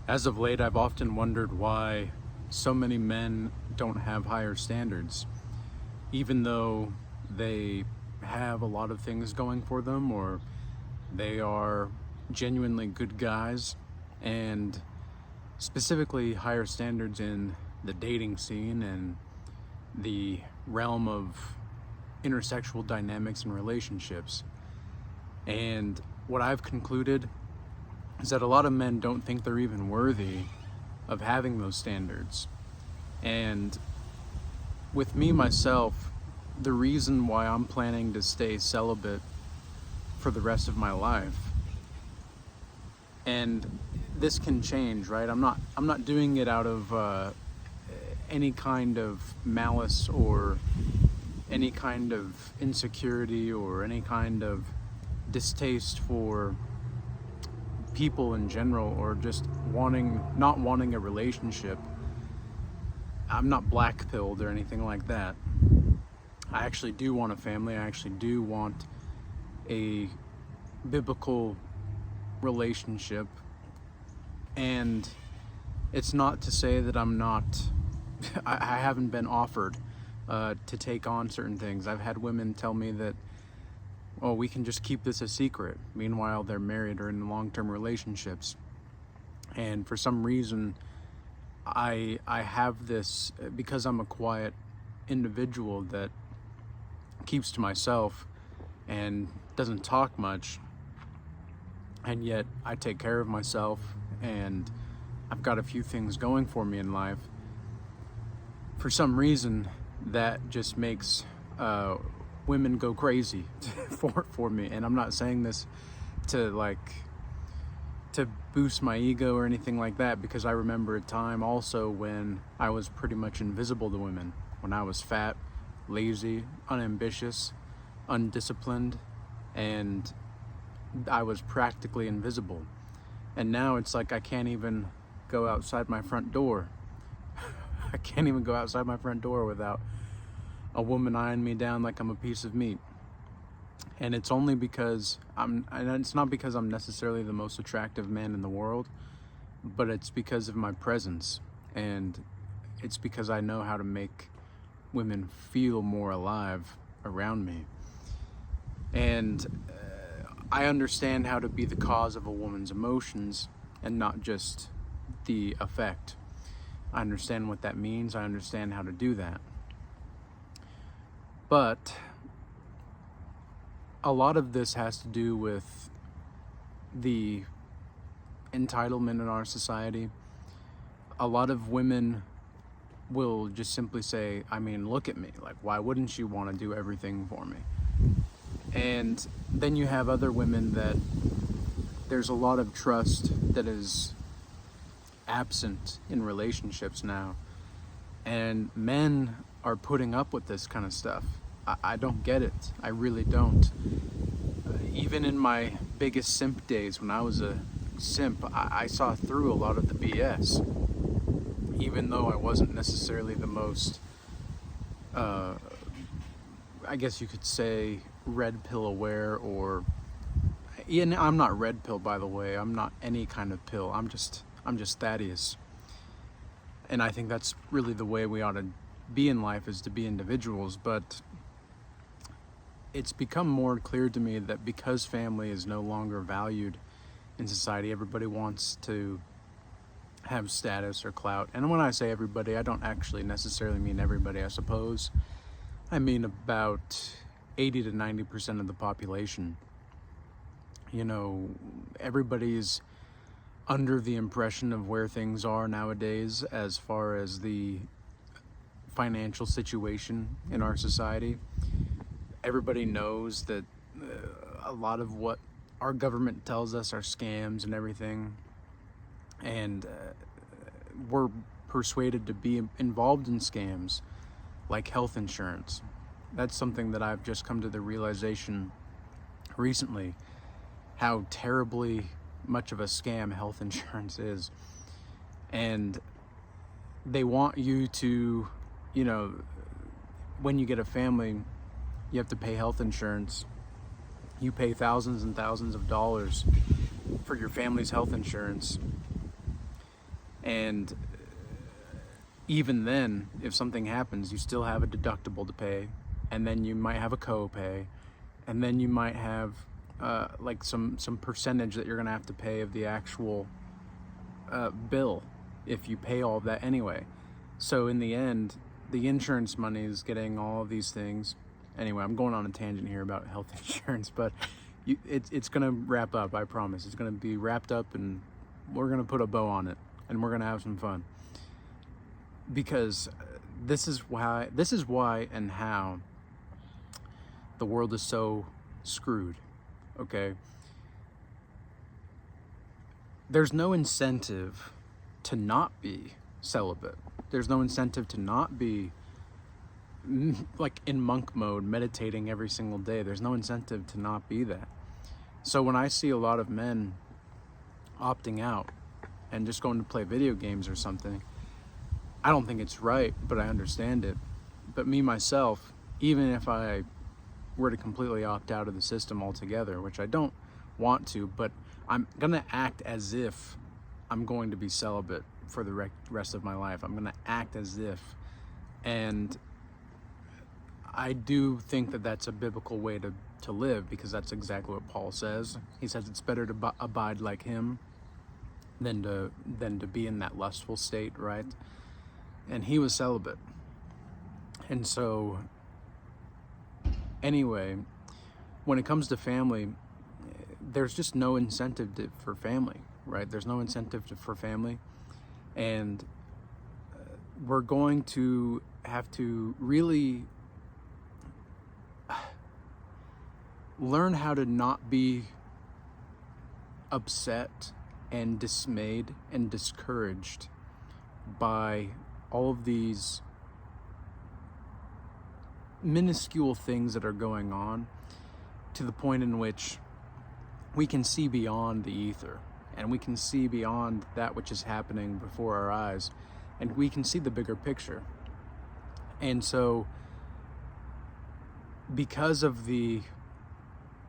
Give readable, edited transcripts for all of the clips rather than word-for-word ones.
As of late, I've often wondered why so many men don't have higher standards, even though they have a lot of things going for them, or they are genuinely good guys, and specifically higher standards in the dating scene and the realm of intersexual dynamics and relationships. And what I've concluded is that a lot of men don't think they're even worthy of having those standards. And with me, myself, the reason why I'm planning to stay celibate for the rest of my life, and this can change, right? I'm not doing it out of any kind of malice or any kind of insecurity or any kind of distaste for people in general, or just not wanting a relationship. I'm not black-pilled or anything like that. I actually do want a family. I actually do want a biblical relationship. And it's not to say that I haven't been offered to take on certain things. I've had women tell me that, oh, we can just keep this a secret. Meanwhile, they're married or in long-term relationships. And for some reason, I have this, because I'm a quiet individual that keeps to myself and doesn't talk much, and yet I take care of myself and I've got a few things going for me in life. For some reason, that just makes women go crazy for me. And I'm not saying this to boost my ego or anything like that, because I remember a time also when I was pretty much invisible to women, when I was fat, lazy, unambitious, undisciplined, and I was practically invisible. And now it's like I can't even go outside my front door. I can't even go outside my front door without a woman eyeing me down like I'm a piece of meat. And it's only because and it's not because I'm necessarily the most attractive man in the world, but it's because of my presence. And it's because I know how to make women feel more alive around me. And I understand how to be the cause of a woman's emotions and not just the effect. I understand what that means. I understand how to do that. But a lot of this has to do with the entitlement in our society. A lot of women will just simply say, I mean, look at me. Like, why wouldn't you want to do everything for me? And then you have other women that there's a lot of trust that is absent in relationships now. And men are putting up with this kind of stuff. I don't get it. I really don't. Even in my biggest simp days, when I was a simp, I saw through a lot of the BS. Even though I wasn't necessarily the most, I guess you could say, red pill aware, or, and I'm not red pill, by the way. I'm not any kind of pill. I'm just Thaddeus. And I think that's really the way we ought to be in life, is to be individuals. But it's become more clear to me that because family is no longer valued in society, everybody wants to have status or clout. And when I say everybody, I don't actually necessarily mean everybody, I suppose. I mean about 80 to 90% of the population. You know, everybody's under the impression of where things are nowadays as far as the financial situation in our society. Everybody knows that a lot of what our government tells us are scams and everything. And we're persuaded to be involved in scams like health insurance. That's something that I've just come to the realization recently, how terribly much of a scam health insurance is. And they want you to, you know, when you get a family, you have to pay health insurance. You pay thousands and thousands of dollars for your family's health insurance. And even then, if something happens, you still have a deductible to pay, and then you might have a co-pay, and then you might have like some percentage that you're gonna have to pay of the actual bill if you pay all of that anyway. So in the end, the insurance money is getting all of these things. Anyway, I'm going on a tangent here about health insurance, but it's gonna wrap up, I promise. It's gonna be wrapped up, and we're gonna put a bow on it, and we're gonna have some fun. Because this is why and how the world is so screwed, okay? There's no incentive to not be celibate. There's no incentive to not be like in monk mode, meditating every single day. There's no incentive to not be that. So when I see a lot of men opting out and just going to play video games or something, I don't think it's right, but I understand it. But me, myself, even if I were to completely opt out of the system altogether, which I don't want to, but I'm gonna act as if I'm going to be celibate for the rest of my life. I'm gonna act as if. And I do think that that's a biblical way to live, because that's exactly what Paul says. He says it's better to abide like him than to be in that lustful state, right? And he was celibate. And so, anyway, when it comes to family, there's just no incentive for family, right? There's no incentive for family. And we're going to have to really learn how to not be upset and dismayed and discouraged by all of these minuscule things that are going on, to the point in which we can see beyond the ether, and we can see beyond that which is happening before our eyes, and we can see the bigger picture. And so, because of the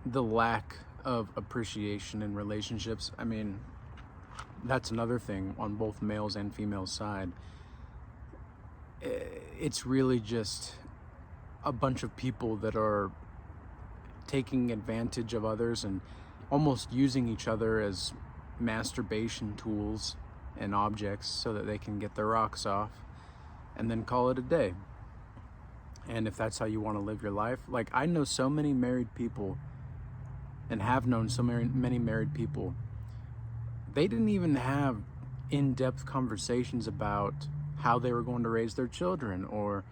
lack of appreciation in relationships, I mean, that's another thing on both males and females' side. It's really just a bunch of people that are taking advantage of others and almost using each other as masturbation tools and objects so that they can get their rocks off and then call it a day. And if that's how you want to live your life, like, I know so many married people, and have known so many married people, they didn't even have in-depth conversations about how they were going to raise their children, or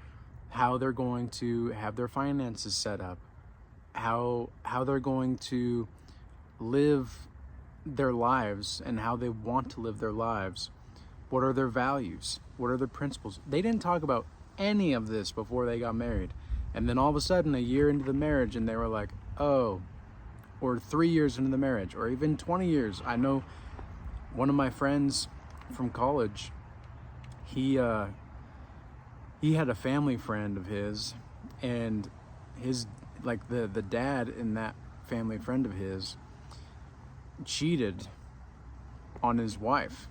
how they're going to have their finances set up, how they're going to live their lives, and how they want to live their lives. What are their values? What are their principles? They didn't talk about any of this before they got married. And then all of a sudden, a year into the marriage, and they were like, oh, or 3 years into the marriage, or even 20 years. I know one of my friends from college, he had a family friend of his, and his, like, the dad in that family friend of his cheated on his wife.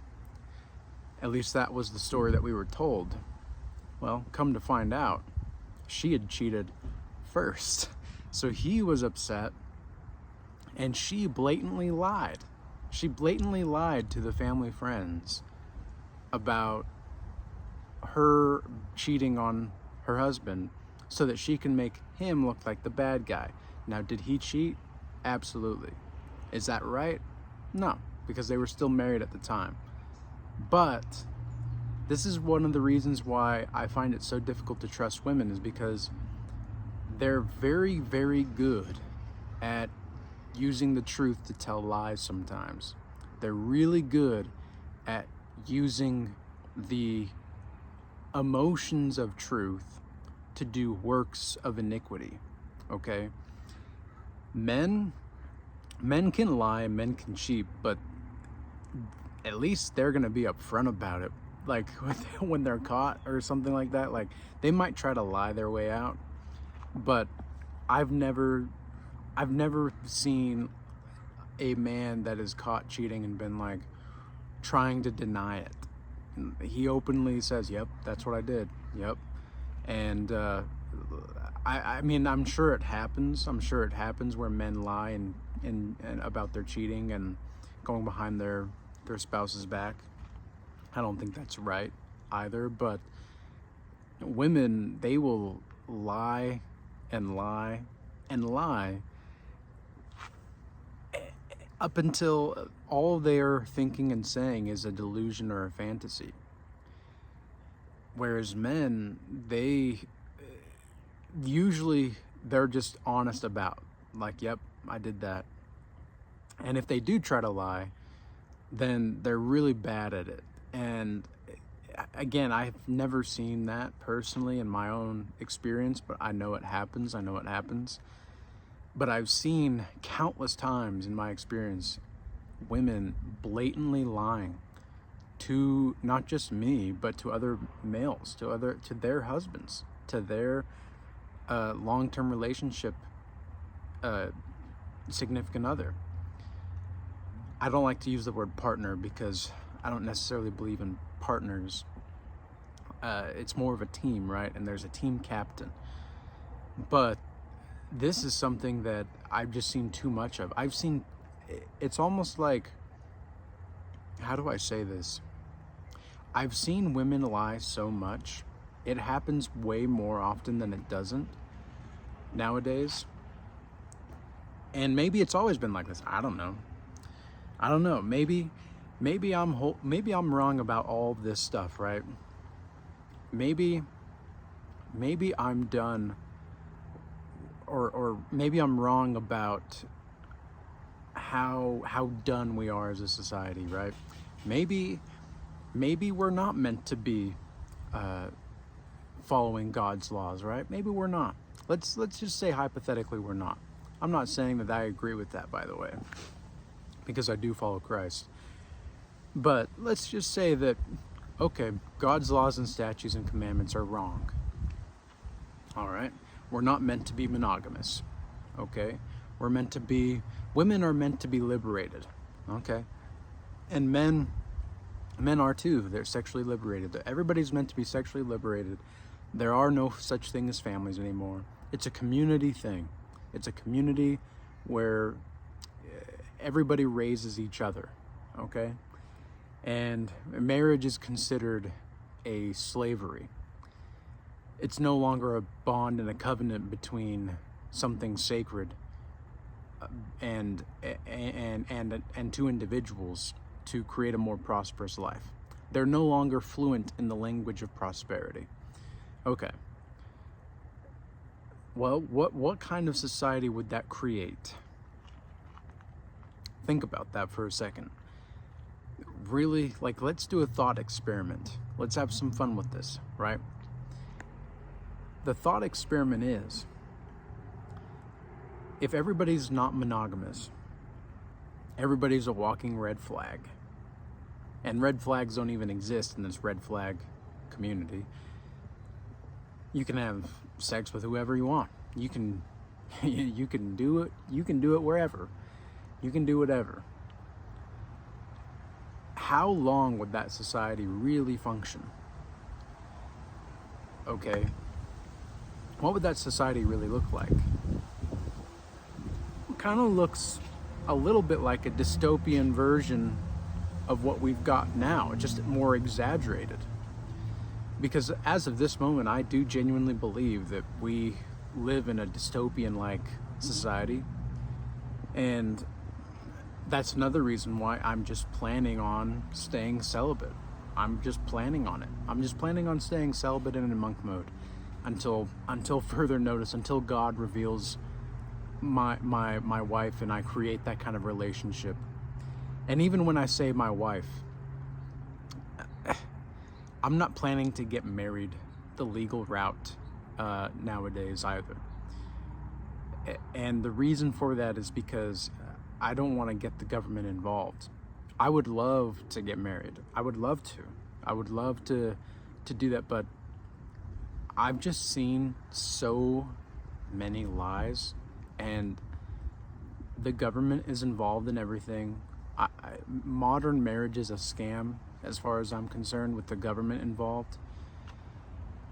At least that was the story that we were told. Well, come to find out, she had cheated first. So he was upset, and she blatantly lied. She blatantly lied to the family friends about her cheating on her husband so that she can make him look like the bad guy. Now, did he cheat? Absolutely. Is that right? No, because they were still married at the time. But this is one of the reasons why I find it so difficult to trust women, is because they're very, very good at using the truth to tell lies sometimes. They're really good at using the emotions of truth to do works of iniquity, okay? Men can lie, men can cheat, but at least they're gonna be upfront about it. Like, when they're caught or something like that, like, they might try to lie their way out, but I've never seen a man that is caught cheating and been like trying to deny it. he openly says, yep, that's what I did. Yep. And I mean, I'm sure it happens. I'm sure it happens where men lie and about their cheating and going behind their spouse's back. I don't think that's right either, but women, they will lie and lie and lie up until all they're thinking and saying is a delusion or a fantasy. Whereas men, they usually, they're just honest about, like, yep, I did that. And if they do try to lie, then they're really bad at it. And again, I've never seen that personally in my own experience, but I know it happens. But I've seen countless times in my experience women blatantly lying to not just me, but to other males, to their husbands, to their long-term relationship significant other. I don't like to use the word partner because I don't necessarily believe in partners. It's more of a team, right? And there's a team captain. But this is something that I've just seen too much of. It's almost like, how do I say this? I've seen women lie so much. It happens way more often than it doesn't nowadays. And maybe it's always been like this. I don't know. Maybe I'm wrong about all of this stuff, right? Maybe I'm done, or maybe I'm wrong about how done we are as a society, right? Maybe we're not meant to be following God's laws, right? Maybe we're not. Let's just say hypothetically we're not. I'm not saying that I agree with that, by the way, because I do follow Christ. But let's just say that, okay, God's laws and statutes and commandments are wrong. All right? We're not meant to be monogamous. Okay? Women are meant to be liberated. Okay? And men are too. They're sexually liberated. Everybody's meant to be sexually liberated. There are no such thing as families anymore. It's a community thing. It's a community where everybody raises each other. Okay? And marriage is considered a slavery. It's no longer a bond and a covenant between something sacred and two individuals to create a more prosperous life. They're no longer fluent in the language of prosperity. Okay. Well, what kind of society would that create? Think about that for a second. Really, like, let's do a thought experiment. Let's have some fun with this, right? The thought experiment is, if everybody's not monogamous, everybody's a walking red flag, and red flags don't even exist in this red flag community. You can have sex with whoever you want. You can do it. You can do it wherever. You can do whatever. How long would that society really function? Okay. What would that society really look like? It kind of looks a little bit like a dystopian version of what we've got now, just more exaggerated. Because as of this moment, I do genuinely believe that we live in a dystopian-like society. And that's another reason why I'm just planning on staying celibate. I'm just planning on it. I'm just planning on staying celibate and in monk mode until further notice, until God reveals my wife and I create that kind of relationship. And even when I say my wife, I'm not planning to get married the legal route nowadays either. And the reason for that is because I don't want to get the government involved. I would love to get married. I would love to do that, but I've just seen so many lies, and the government is involved in everything. modern marriage is a scam as far as I'm concerned, with the government involved.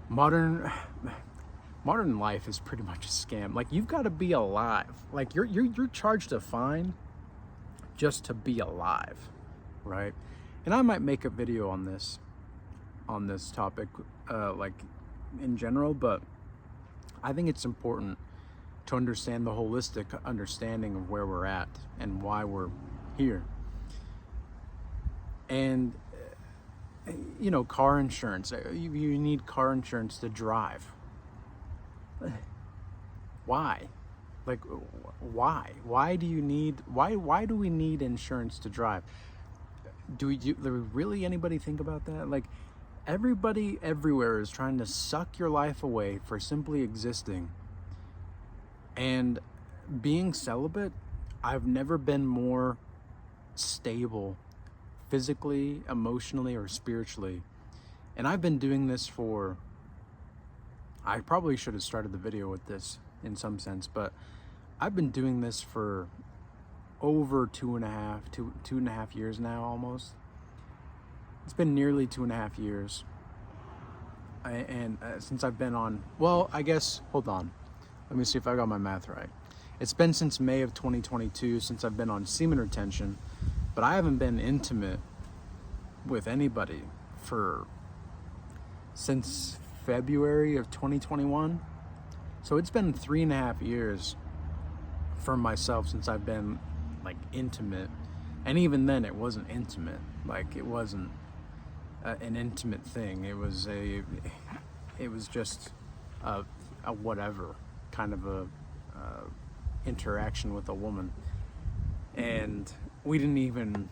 Modern life is pretty much a scam. Like, you've got to be alive. Like, you're charged a fine just to be alive, right? And I might make a video on this topic, like in general, but I think it's important to understand the holistic understanding of where we're at and why we're here. And you know, car insurance. You need car insurance to drive. Why? Like, why? Why do you need? Why do we need insurance to drive? Do really anybody think about that? Like, everybody everywhere is trying to suck your life away for simply existing. And being celibate, I've never been more stable physically, emotionally, or spiritually. And I've been doing this for, I probably should have started the video with this in some sense, but I've been doing this for over two and a half years now, almost. It's been nearly 2.5 years. And since I've been on, well, I guess, hold on. Let me see if I got my math right. It's been since May of 2022 since I've been on semen retention, but I haven't been intimate with anybody since February of 2021. So it's been 3.5 years for myself since I've been like intimate. And even then it wasn't intimate. Like, it wasn't an intimate thing. It was just a whatever kind of a interaction with a woman. And we didn't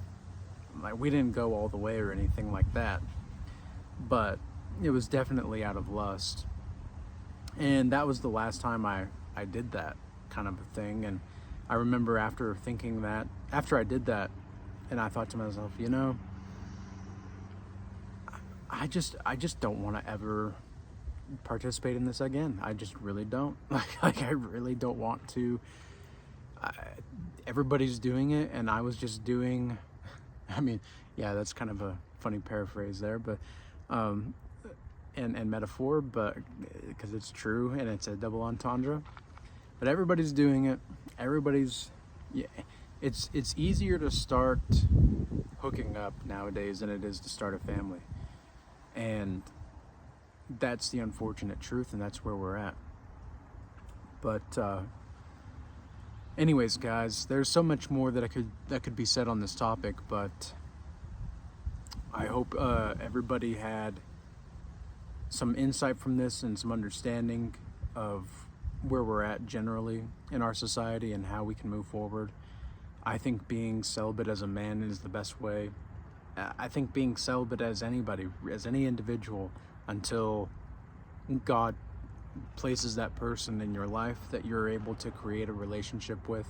go all the way or anything like that, but it was definitely out of lust. And that was the last time I did that kind of a thing. And I remember after I did that, and I thought to myself, you know, I just don't want to ever participate in this again. I just really don't. Like I really don't want to. Everybody's doing it, and I was just doing. I mean, yeah, that's kind of a funny paraphrase there, but and metaphor, but because it's true and it's a double entendre. But everybody's doing it. Yeah. It's easier to start hooking up nowadays than it is to start a family. And that's the unfortunate truth, and that's where we're at. But anyways, guys, there's so much more that could be said on this topic, but I hope everybody had some insight from this and some understanding of where we're at generally in our society and how we can move forward. I think being celibate as a man is the best way. I think being celibate as anybody, as any individual, until God places that person in your life that you're able to create a relationship with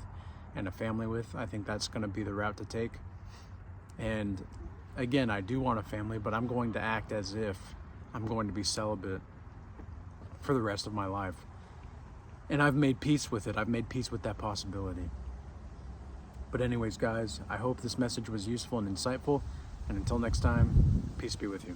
and a family with, I think that's going to be the route to take. And again, I do want a family, but I'm going to act as if I'm going to be celibate for the rest of my life. And I've made peace with it. I've made peace with that possibility. But anyways, guys, I hope this message was useful and insightful. And until next time, peace be with you.